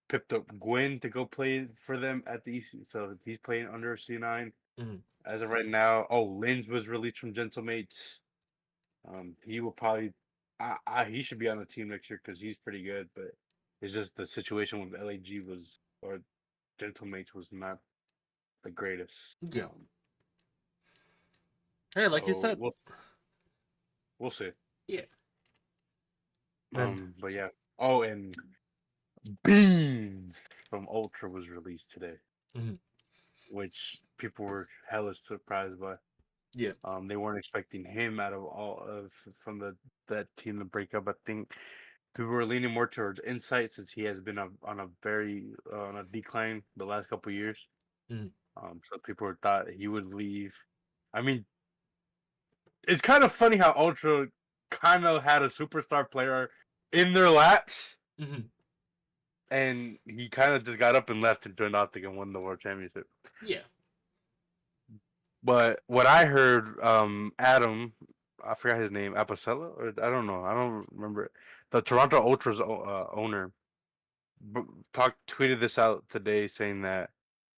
Speaker 2: picked up Gwen to go play for them at the EC. So he's playing under C9
Speaker 1: Hmm.
Speaker 2: as of right now. Oh, Linz was released from Gentlemates. He will probably, he should be on the team next year because he's pretty good. But it's just the situation with LAG was or Gentlemates was not the greatest.
Speaker 1: Yeah. Hey, like you
Speaker 2: So
Speaker 1: said.
Speaker 2: we'll see.
Speaker 1: Yeah. Then.
Speaker 2: But yeah. Oh, and Beans from Ultra was released today,
Speaker 1: Hmm.
Speaker 2: which people were hella surprised by.
Speaker 1: Yeah.
Speaker 2: They weren't expecting him out of all of from that team to break up. I think people were leaning more towards Insight since he has been on a very on a decline the last couple years.
Speaker 1: Hmm.
Speaker 2: So people thought he would leave. I mean, it's kind of funny how Ultra kind of had a superstar player in their laps,
Speaker 1: Hmm.
Speaker 2: and he kind of just got up and left and joined Optic and won the world championship.
Speaker 1: Yeah.
Speaker 2: But what I heard, Adam, I forgot his name, Apicella, or I don't know, I don't remember it. The Toronto Ultras owner tweeted this out today saying that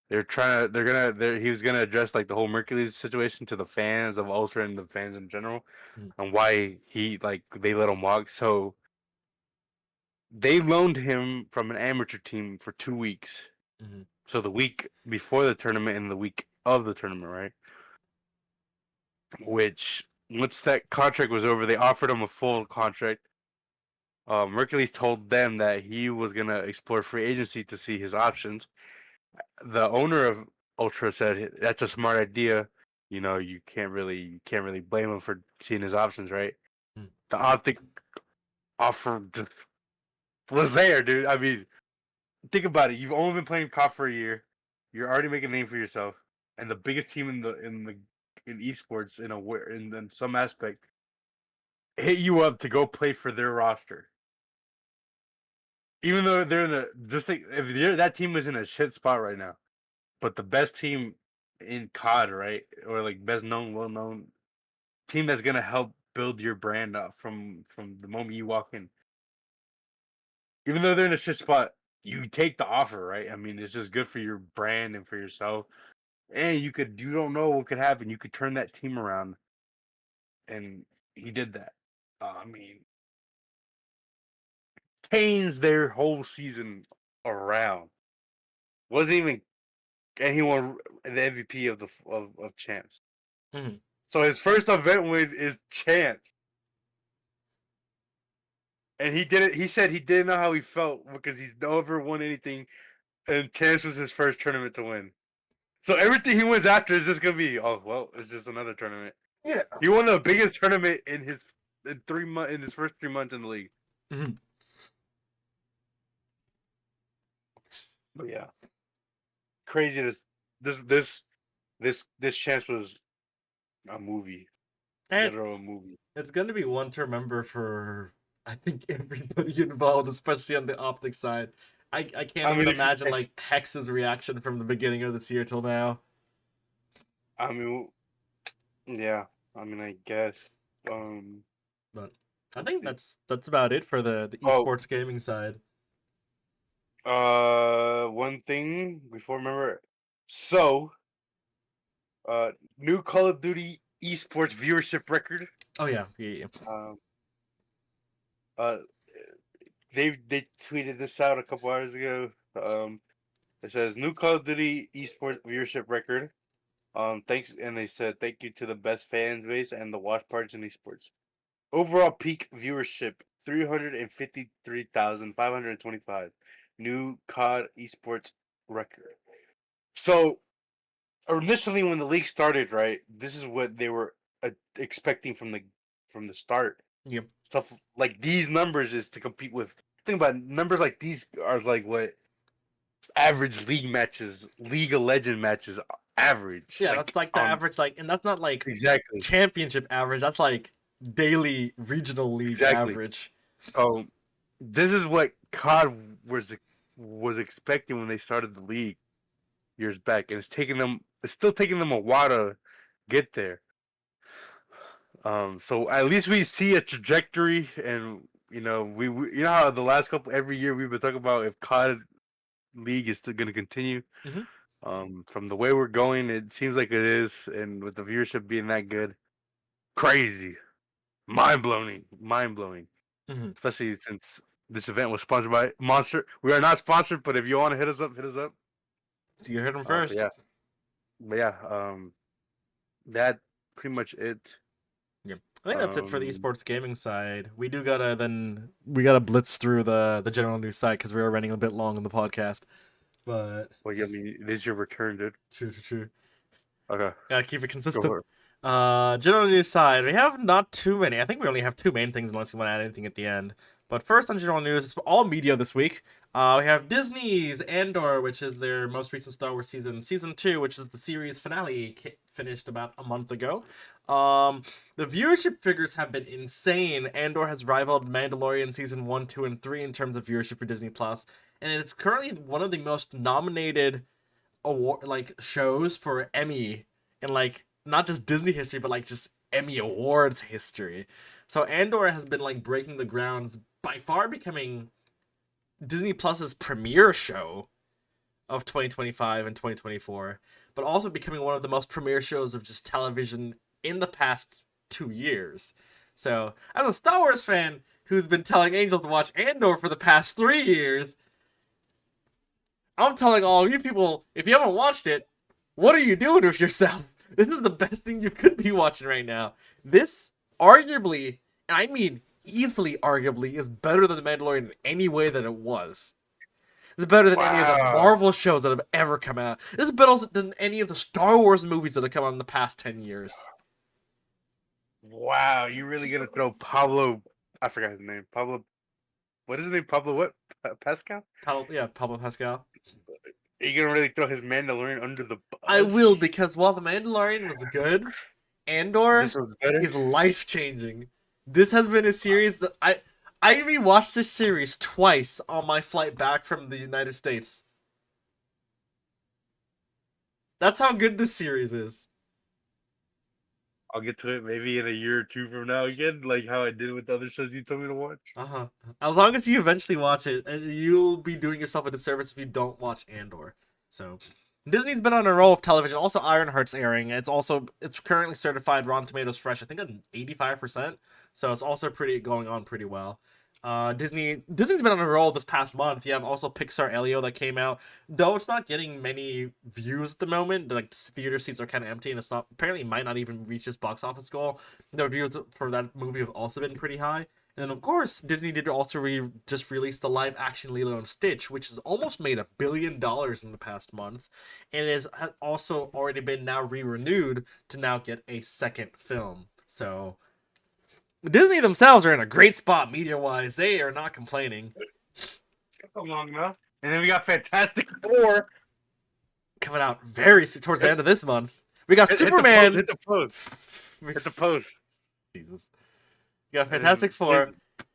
Speaker 2: he was gonna address like the whole Mercury's situation to the fans of Ultra and the fans in general,
Speaker 1: Hmm.
Speaker 2: and why they let him walk. So they loaned him from an amateur team for 2 weeks.
Speaker 1: Hmm.
Speaker 2: So the week before the tournament and the week of the tournament, right? Which once that contract was over, they offered him a full contract. Mercury's told them that he was gonna explore free agency to see his options. The owner of Ultra said that's a smart idea. You know, you can't really blame him for seeing his options, right?
Speaker 1: Hmm.
Speaker 2: The Optic offer just was there, dude. I mean, think about it. You've only been playing COD for a year. You're already making a name for yourself, and the biggest team in esports in some aspect hit you up to go play for their roster. Even though they're in a just think if that team is in a shit spot right now, but the best team in COD, right, or like best known, well known team that's gonna help build your brand up from the moment you walk in. Even though they're in a shit spot, you take the offer, right? I mean, it's just good for your brand and for yourself. And you don't know what could happen. You could turn that team around, and he did that. I mean, changed their whole season around. Wasn't even and he won the MVP of champs.
Speaker 1: Hmm.
Speaker 2: So his first event win is champs, and he did it. He said he didn't know how he felt because he's never won anything, and champs was his first tournament to win. So everything he wins after is just gonna be, oh well, it's just another tournament.
Speaker 1: Yeah.
Speaker 2: He won the biggest tournament in his in his first 3 months in the league.
Speaker 1: Mhm.
Speaker 2: But yeah, crazy. This chance was a movie,
Speaker 1: And
Speaker 2: literal movie.
Speaker 1: it's going to be one to remember for, I think, everybody involved, especially on the Optic side. I can't
Speaker 2: I
Speaker 1: even
Speaker 2: mean,
Speaker 1: imagine like Hex's reaction from the beginning of this year till now.
Speaker 2: I mean, yeah. I mean, I guess. Um.
Speaker 1: But I think that's about it for the
Speaker 2: Oh.
Speaker 1: esports gaming side.
Speaker 2: One thing before remember. So, new Call of Duty esports viewership record.
Speaker 1: Oh yeah, yeah.
Speaker 2: Um. Uh. They tweeted this out a couple hours ago. It says new Call of Duty esports viewership record. Thanks, and they said thank you to the best fan base and the watch parties in esports. Overall peak viewership 353,525. New COD esports record. So initially, when the league started, right, this is what they were expecting from the start.
Speaker 1: Yep.
Speaker 2: Stuff like these numbers is to compete with. Think about it, numbers like these are like what average league matches, League of Legend matches average.
Speaker 1: Yeah, that's like the average, like, and that's not like
Speaker 2: Exactly,
Speaker 1: championship average. That's like daily regional league
Speaker 2: exactly.
Speaker 1: average.
Speaker 2: So this is what COD was expecting when they started the league years back, and it's still taking them a while to get there. So at least we see a trajectory, and we you know how the last couple every year we've been talking about if COD League is still going to continue.
Speaker 1: Mm-hmm.
Speaker 2: From the way we're going, it seems like it is, and with the viewership being that good, crazy, mind blowing.
Speaker 1: Mm-hmm.
Speaker 2: Especially since this event was sponsored by Monster. We are not sponsored, but if you want to hit us up, hit us up.
Speaker 1: So you heard him
Speaker 2: But
Speaker 1: first.
Speaker 2: yeah, but yeah, that pretty much it.
Speaker 1: Yeah, I think that's it for the
Speaker 2: Um,
Speaker 1: esports gaming side. We gotta blitz through the general news side because we were running a bit long on the podcast. But
Speaker 2: well, yeah, I mean, it is your return, dude.
Speaker 1: true.
Speaker 2: Okay,
Speaker 1: Gotta keep it
Speaker 2: go
Speaker 1: consistent.
Speaker 2: for it.
Speaker 1: General news side, we have not too many. I think we only have two main things unless you want to add anything at the end. But first on general news, it's all media this week. We have Disney's Andor, which is their most recent Star Wars season 2, which is the series finale, finished about a month ago. The viewership figures have been insane. Andor has rivaled Mandalorian season 1, 2, and 3 in terms of viewership for Disney Plus, and it's currently one of the most nominated award shows for Emmy in not just Disney history, but just Emmy Awards history. So Andor has been breaking the grounds, by far becoming Disney Plus's premiere show of 2025 and 2024, but also becoming one of the most premiere shows of just television in the past 2 years. So, as a Star Wars fan who's been telling Angel to watch Andor for the past 3 years, I'm telling all you people, if you haven't watched it, what are you doing with yourself? This is the best thing you could be watching right now. This, arguably, and I mean easily arguably, is better than The Mandalorian in any way that it was. It's better than any of the
Speaker 2: Wow,
Speaker 1: Marvel shows that have ever come out. This is better than any of the Star Wars movies that have come out in the past 10 years.
Speaker 2: wow, you really gonna throw Pablo? I forgot his name. Pablo. What is his name? Pablo what? Pascal?
Speaker 1: Pablo Pascal.
Speaker 2: Are you gonna really throw his Mandalorian under the
Speaker 1: I will,
Speaker 2: bus?
Speaker 1: because while The Mandalorian was good, Andor
Speaker 2: This was better.
Speaker 1: is life changing. This has been a series that I rewatched this series twice on my flight back from the United States. That's how good this series is.
Speaker 2: I'll get to it maybe in a year or two from now again, like how I did with the other shows you told me to watch.
Speaker 1: Uh-huh. As long as you eventually watch it, and you'll be doing yourself a disservice if you don't watch Andor. So Disney's been on a roll of television. Also, Ironheart's airing. It's currently certified Rotten Tomatoes fresh. I think at 85%. So it's also going on pretty well. Disney's been on a roll this past month. You have also Pixar Elio that came out, though it's not getting many views at the moment. Like theater seats are kind of empty, and it's not apparently might not even reach its box office goal. The reviews for that movie have also been pretty high. And then, of course, Disney did also just release the live action Lilo and Stitch, which has almost made $1 billion in the past month, and has also already been now re-renewed to now get a second film. So Disney themselves are in a great spot media wise. They are not complaining.
Speaker 2: Long enough. And then we got Fantastic Four
Speaker 1: Coming out very towards the end of this month. We got
Speaker 2: hit
Speaker 1: Superman.
Speaker 2: Hit the post. Hit the post.
Speaker 1: Jesus. We got Fantastic Four.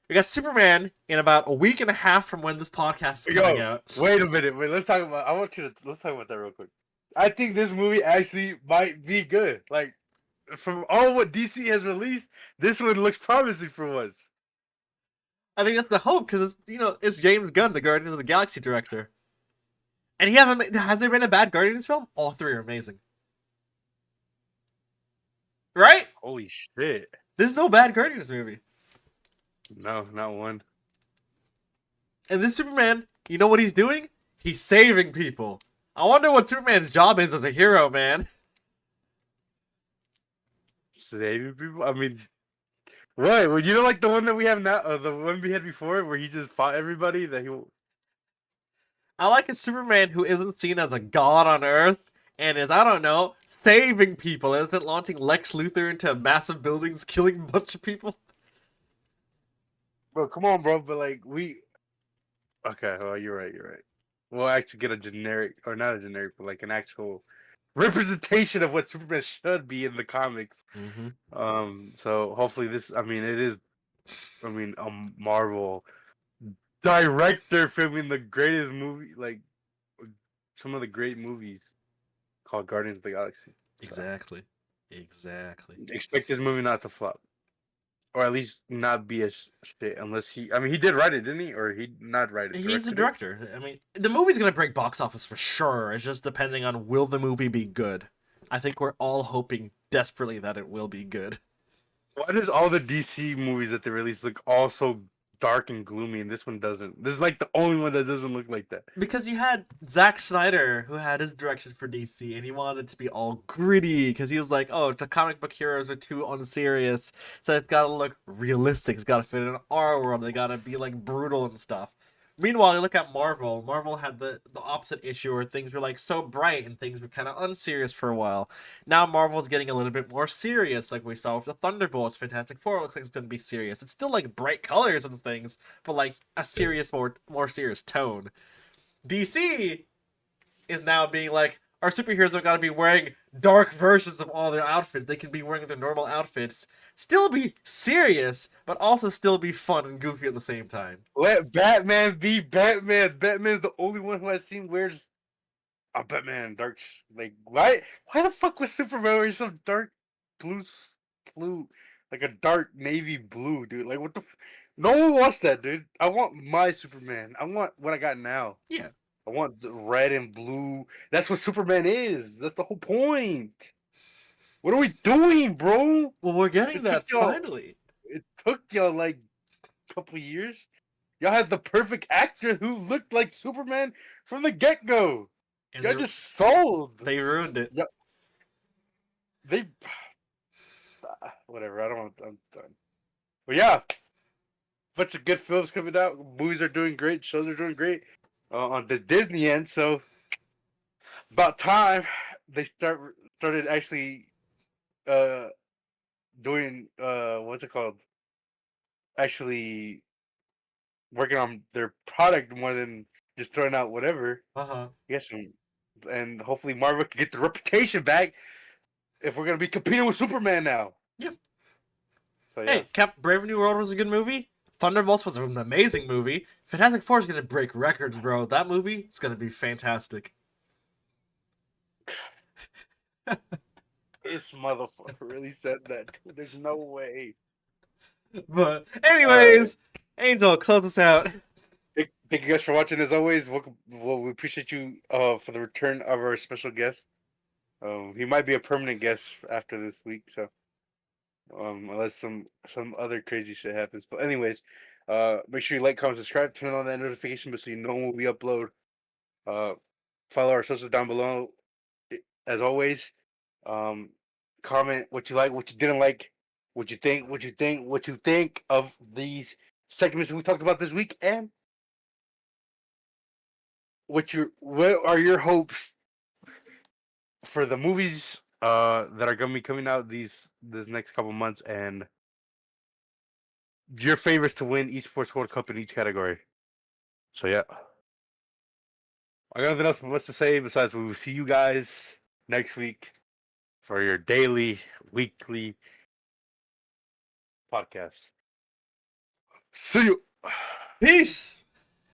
Speaker 1: We got Superman in about a week and a half from when this podcast is coming out.
Speaker 2: Wait a minute. Wait, let's talk about. Let's talk about that real quick. I think this movie actually might be good. Like, from all what DC has released, this one looks promising for once.
Speaker 1: I think that's the hope because it's James Gunn, the Guardians of the Galaxy director, and he hasn't. Has there been a bad Guardians film? All three are amazing, right?
Speaker 2: Holy shit!
Speaker 1: There's no bad Guardians movie.
Speaker 2: No, not one.
Speaker 1: And this Superman, you know what he's doing? He's saving people. I wonder what Superman's job is as a hero, man.
Speaker 2: Saving people? I mean, what? Well, you know, like the one that we have now, the one we had before, where he just fought everybody.
Speaker 1: I like a Superman who isn't seen as a god on Earth and is, I don't know, saving people. Isn't launching Lex Luthor into massive buildings, killing a bunch of people.
Speaker 2: Bro, come on, bro. But like okay, well, you're right. We'll actually get a generic, or not a generic, but like an actual representation of what Superman should be in the comics. So hopefully this. I mean, it is. I mean, a Marvel director filming the greatest movie, like some of the great movies, called Guardians of the Galaxy.
Speaker 1: Exactly.
Speaker 2: Expect this movie not to flop. Or at least not be a shit, unless he. I mean, he did write it, didn't he? Or he not write it?
Speaker 1: He's a director. I mean, the movie's gonna break box office for sure. It's just depending on will the movie be good. I think we're all hoping desperately that it will be good.
Speaker 2: Why does all the DC movies that they release look all so dark and gloomy, and this one doesn't? This is like the only one that doesn't look like that.
Speaker 1: Because you had Zack Snyder, who had his direction for DC, and he wanted it to be all gritty, because he was like, oh, the comic book heroes are too unserious, so it's gotta look realistic, it's gotta fit in our world, they gotta be, like, brutal and stuff. Meanwhile, you look at Marvel. Marvel had the opposite issue where things were like so bright and things were kind of unserious for a while. Now Marvel's getting a little bit more serious, like we saw with the Thunderbolts. Fantastic Four looks like it's gonna be serious. It's still like bright colors and things, but like a serious, more serious tone. DC is now being like, our superheroes have got to be wearing dark versions of all their outfits. They can be wearing their normal outfits, still be serious, but also still be fun and goofy at the same time.
Speaker 2: Let Batman be Batman. Batman's the only one who I've seen wears a Batman dark. Like, why? Why the fuck was Superman wearing some dark blue, like a dark navy blue, dude? Like, what the? No one wants that, dude. I want my Superman. I want what I got now.
Speaker 1: Yeah.
Speaker 2: I want the red and blue. That's what Superman is. That's the whole point. What are we doing, bro?
Speaker 1: Well, we're getting that finally.
Speaker 2: It took y'all like a couple years. Y'all had the perfect actor who looked like Superman from the get-go. Y'all just sold.
Speaker 1: They ruined it.
Speaker 2: Yep. They whatever. I'm done. But yeah, bunch of good films coming out. Movies are doing great. Shows are doing great. On the Disney end, so about time they started actually doing what's it called? Actually working on their product more than just throwing out whatever. Yes, and hopefully Marvel can get the reputation back if we're gonna be competing with Superman now.
Speaker 1: Yep.
Speaker 2: So yeah.
Speaker 1: Hey, Brave New World was a good movie. Thunderbolts was an amazing movie. Fantastic Four is gonna break records, bro. That movie is gonna be fantastic.
Speaker 2: This motherfucker really said that. There's no way.
Speaker 1: But anyways, Angel, close us out.
Speaker 2: Thank you guys for watching. As always, we appreciate you for the return of our special guest. He might be a permanent guest after this week, so unless some other crazy shit happens. But anyways, make sure you like, comment, subscribe, turn on that notification bell so you know when we upload. Follow our socials down below. As always, comment what you like, what you didn't like, what you think, what you think of these segments we talked about this week, and what are your hopes for the movies that are gonna be coming out this next couple months, and your favorites to win Esports World Cup in each category. So yeah. I got nothing else much to say besides we will see you guys next week for your daily, weekly podcast. See you.
Speaker 1: Peace.